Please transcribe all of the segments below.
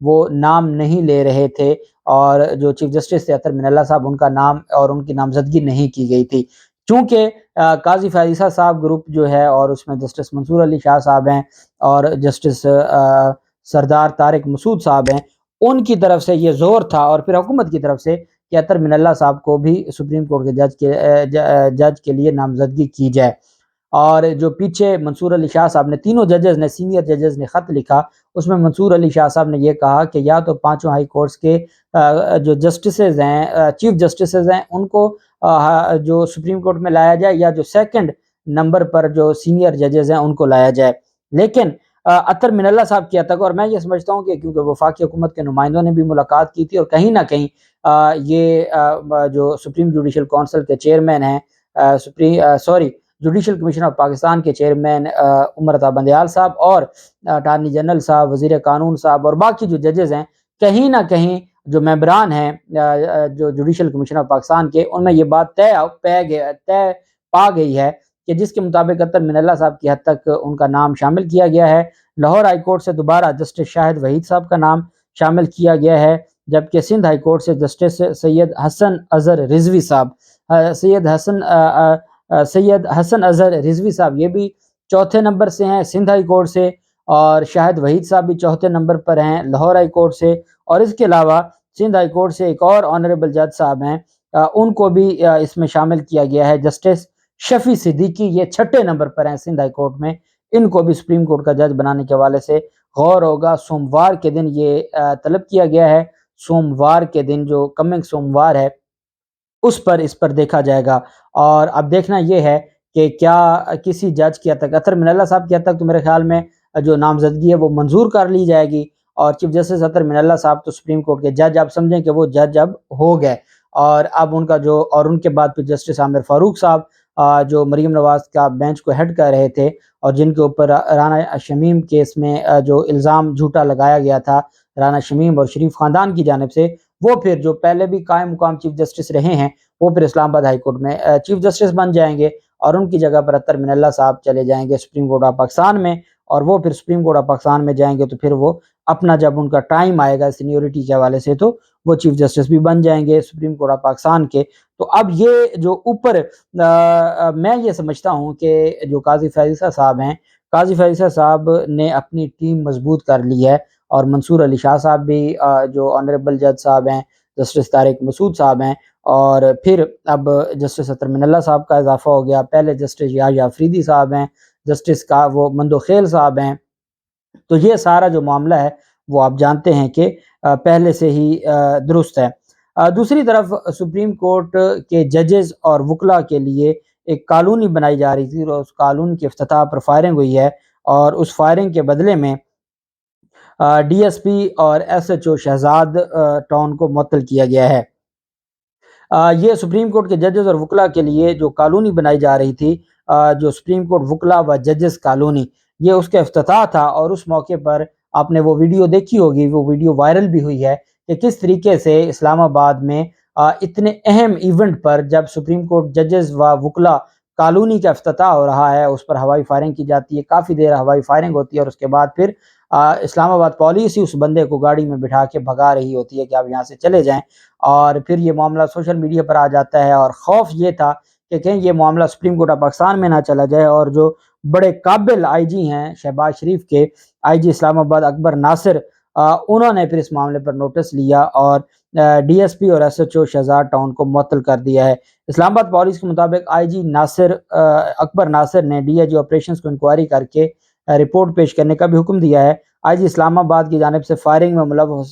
وہ نام نہیں لے رہے تھے، اور جو چیف جسٹس تھے اطہر من اللہ صاحب، ان کا نام اور ان کی نامزدگی نہیں کی گئی تھی، چونکہ قاضی فیض صاحب گروپ جو ہے، اور اس میں جسٹس منصور علی شاہ صاحب ہیں اور جسٹس سردار طارق مسعود صاحب ہیں، ان کی طرف سے یہ زور تھا، اور پھر حکومت کی طرف سے، کہ اطہر من اللہ صاحب کو بھی سپریم کورٹ کے جج کے لیے نامزدگی کی جائے۔ اور جو پیچھے منصور علی شاہ صاحب نے، تینوں ججز نے، سینئر ججز نے خط لکھا، اس میں منصور علی شاہ صاحب نے یہ کہا کہ یا تو پانچوں ہائی کورٹس کے جو جسٹسز ہیں، چیف جسٹسز ہیں، ان کو جو سپریم کورٹ میں لایا جائے، یا جو سیکنڈ نمبر پر جو سینئر ججز ہیں ان کو لایا جائے۔ لیکن اطہر من اللہ صاحب کی حد تک، اور میں یہ سمجھتا ہوں کہ کیونکہ وفاقی حکومت کے نمائندوں نے بھی ملاقات کی تھی، اور کہیں نہ کہیں یہ جو سپریم جوڈیشل کونسل کے چیئرمین ہیں، جوڈیشل کمیشن آف پاکستان کے چیئرمین عمر عطا بندیال صاحب، اور اٹارنی جنرل صاحب، وزیر قانون صاحب، اور باقی جو ججز ہیں، کہیں نہ کہیں جو ممبران ہیں جو جوڈیشل کمیشن آف پاکستان کے، ان میں یہ بات طے پا گئی ہے کہ جس کے مطابق اطہر من اللہ صاحب کی حد تک ان کا نام شامل کیا گیا ہے۔ لاہور ہائی کورٹ سے دوبارہ جسٹس شاہد وحید صاحب کا نام شامل کیا گیا ہے، جبکہ سندھ ہائی کورٹ سے جسٹس سید حسن اظہر رضوی صاحب، سید حسن اظہر رضوی صاحب یہ بھی چوتھے نمبر سے ہیں سندھ ہائی کورٹ سے، اور شاہد وحید صاحب بھی چوتھے نمبر پر ہیں لاہور ہائی کورٹ سے، اور اس کے علاوہ سندھ ہائی کورٹ سے ایک اور آنریبل جج صاحب ہیں، ان کو بھی اس میں شامل کیا گیا ہے، جسٹس شفیع صدیقی، یہ چھٹے نمبر پر ہیں سندھ ہائی کورٹ میں، ان کو بھی سپریم کورٹ کا جج بنانے کے حوالے سے غور ہوگا۔ سوموار کے دن یہ طلب کیا گیا ہے، سوموار کے دن جو کمنگ سوموار ہے اس پر دیکھا جائے گا۔ اور اب دیکھنا یہ ہے کہ کیا کسی جج کی حد تک، اطہر من اللہ صاحب کی حد تک تو میرے خیال میں جو نامزدگی ہے وہ منظور کر لی جائے گی، اور چیف جسٹس اطہر من اللہ صاحب تو سپریم کورٹ کے جج، آپ سمجھیں کہ وہ جج اب ہو گئے، اور اب ان کا جو، اور ان کے بعد پھر جسٹس عامر فاروق صاحب جو مریم نواز کا بینچ کو ہیڈ کر رہے تھے، اور جن کے اوپر رانا شمیم کیس میں جو الزام جھوٹا لگایا گیا تھا رانا شمیم اور شریف خاندان کی جانب سے، وہ پھر جو پہلے بھی قائم مقام چیف جسٹس رہے ہیں، وہ پھر اسلام آباد ہائی کورٹ میں چیف جسٹس بن جائیں گے، اور ان کی جگہ پر اطہر من اللہ صاحب چلے جائیں گے سپریم کورٹ آف پاکستان میں، اور وہ پھر سپریم کورٹ آف پاکستان میں جائیں گے تو پھر وہ اپنا جب ان کا ٹائم آئے گا سینیورٹی کے حوالے سے تو وہ چیف جسٹس بھی بن جائیں گے سپریم کورٹ آف پاکستان کے۔ تو اب یہ جو اوپر میں یہ سمجھتا ہوں کہ جو قاضی فیض صاحب ہیں، قاضی فیض صاحب نے اپنی ٹیم مضبوط کر لی ہے، اور منصور علی شاہ صاحب بھی جو آنریبل جج صاحب ہیں، جسٹس طارق مسعود صاحب ہیں، اور پھر اب جسٹس اطہر من اللہ صاحب کا اضافہ ہو گیا، پہلے جسٹس یحییٰ افریدی صاحب ہیں، جسٹس کا وہ مندو خیل صاحب ہیں، تو یہ سارا جو معاملہ ہے وہ آپ جانتے ہیں کہ پہلے سے ہی درست ہے۔ دوسری طرف سپریم کورٹ کے ججز اور وکلاء کے لیے ایک کالونی بنائی جا رہی تھی، اور اس کالونی کے افتتاح پر فائرنگ ہوئی ہے، اور اس فائرنگ کے بدلے میں ڈی ایس پی اور S H O Shahzad Town کو معطل کیا گیا ہے۔ یہ سپریم کورٹ کے ججز اور وکلاء کے لیے جو کالونی بنائی جا رہی تھی، جو سپریم کورٹ وکلاء و ججز کالونی، یہ اس کا افتتاح تھا، اور اس موقع پر آپ نے وہ ویڈیو دیکھی ہوگی، وہ ویڈیو وائرل بھی ہوئی ہے کہ کس طریقے سے اسلام آباد میں اتنے اہم ایونٹ پر جب سپریم کورٹ ججز و وکلاء کالونی کا افتتاح ہو رہا ہے، اس پر ہوائی فائرنگ کی جاتی ہے، کافی دیر ہوائی فائرنگ ہوتی ہے، اور اس کے بعد پھر اسلام آباد پولیس ہی اس بندے کو گاڑی میں بٹھا کے بھگا رہی ہوتی ہے کہ آپ یہاں سے چلے جائیں، اور پھر یہ معاملہ سوشل میڈیا پر آ جاتا ہے، اور خوف یہ تھا کہ کہیں یہ معاملہ سپریم کورٹ آف پاکستان میں نہ چلا جائے، اور جو بڑے قابل آئی جی ہیں شہباز شریف کے، آئی جی اسلام آباد اکبر ناصر، انہوں نے پھر اس معاملے پر نوٹس لیا، اور ڈی ایس پی اور S H O Shahzad Town کو معطل کر دیا ہے۔ اسلام آباد پولیس کے مطابق آئی جی اکبر ناصر نے ڈی آئی جی آپریشنز کو انکوائری کر کے رپورٹ پیش کرنے کا بھی حکم دیا ہے۔ آئی جی اسلام آباد کی جانب سے فائرنگ میں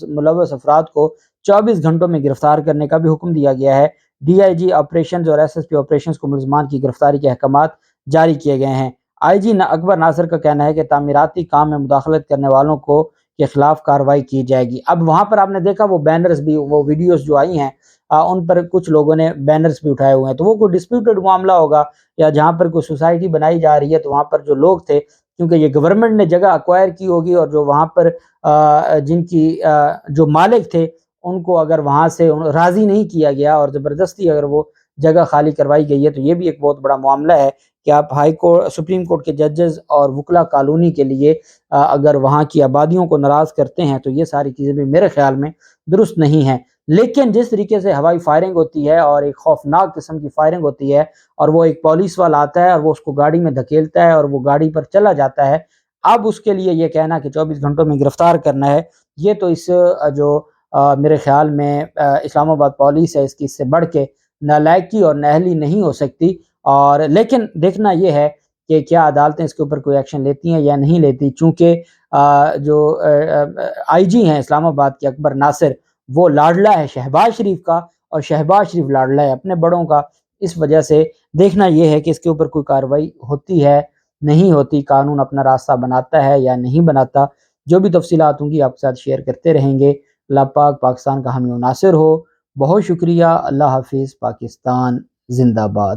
ملوث افراد کو 24 گھنٹوں میں گرفتار کرنے کا بھی حکم دیا گیا ہے۔ ڈی آئی جی آپریشنز اور ایس ایس پی آپریشنز کو ملزمان کی گرفتاری کے احکامات جاری کیے گئے ہیں۔ آئی جی اکبر ناصر کا کہنا ہے کہ تعمیراتی کام میں مداخلت کرنے والوں کو کے خلاف کارروائی کی جائے گی۔ اب وہاں پر آپ نے دیکھا وہ بینرز بھی، وہ ویڈیوز جو آئی ہیں ان پر کچھ لوگوں نے بینرز بھی اٹھائے ہوئے ہیں، تو وہ کوئی ڈسپیوٹڈ معاملہ ہوگا، یا جہاں پر کوئی سوسائٹی بنائی جا رہی ہے تو وہاں پر جو لوگ تھے، کیونکہ یہ گورنمنٹ نے جگہ ایکوائر کی ہوگی، اور جو وہاں پر جن کی جو مالک تھے ان کو اگر وہاں سے راضی نہیں کیا گیا اور زبردستی اگر وہ جگہ خالی کروائی گئی ہے، تو یہ بھی ایک بہت بڑا معاملہ ہے کہ آپ ہائی کورٹ سپریم کورٹ کے ججز اور وکلا کالونی کے لیے اگر وہاں کی آبادیوں کو ناراض کرتے ہیں تو یہ ساری چیزیں بھی میرے خیال میں درست نہیں ہیں. لیکن جس طریقے سے ہوائی فائرنگ ہوتی ہے اور ایک خوفناک قسم کی فائرنگ ہوتی ہے اور وہ ایک پولیس والا آتا ہے اور وہ اس کو گاڑی میں دھکیلتا ہے اور وہ گاڑی پر چلا جاتا ہے، اب اس کے لیے یہ کہنا کہ 24 گھنٹوں میں گرفتار کرنا ہے، یہ تو اس جو میرے خیال میں اسلام آباد پولیس ہے اس کی اس سے بڑھ کے نالائکی اور نااہلی نہیں ہو سکتی. اور لیکن دیکھنا یہ ہے کہ کیا عدالتیں اس کے اوپر کوئی ایکشن لیتی ہیں یا نہیں لیتی، چونکہ جو آئی جی ہیں اسلام آباد کے اکبر ناصر، وہ لاڈلا ہے شہباز شریف کا، اور شہباز شریف لاڈلا ہے اپنے بڑوں کا. اس وجہ سے دیکھنا یہ ہے کہ اس کے اوپر کوئی کارروائی ہوتی ہے نہیں ہوتی، قانون اپنا راستہ بناتا ہے یا نہیں بناتا. جو بھی تفصیلات ہوں گی آپ کے ساتھ شیئر کرتے رہیں گے. اللہ پاک پاکستان کا حامی و ناصر ہو. بہت شکریہ. اللہ حافظ. پاکستان زندہ باد.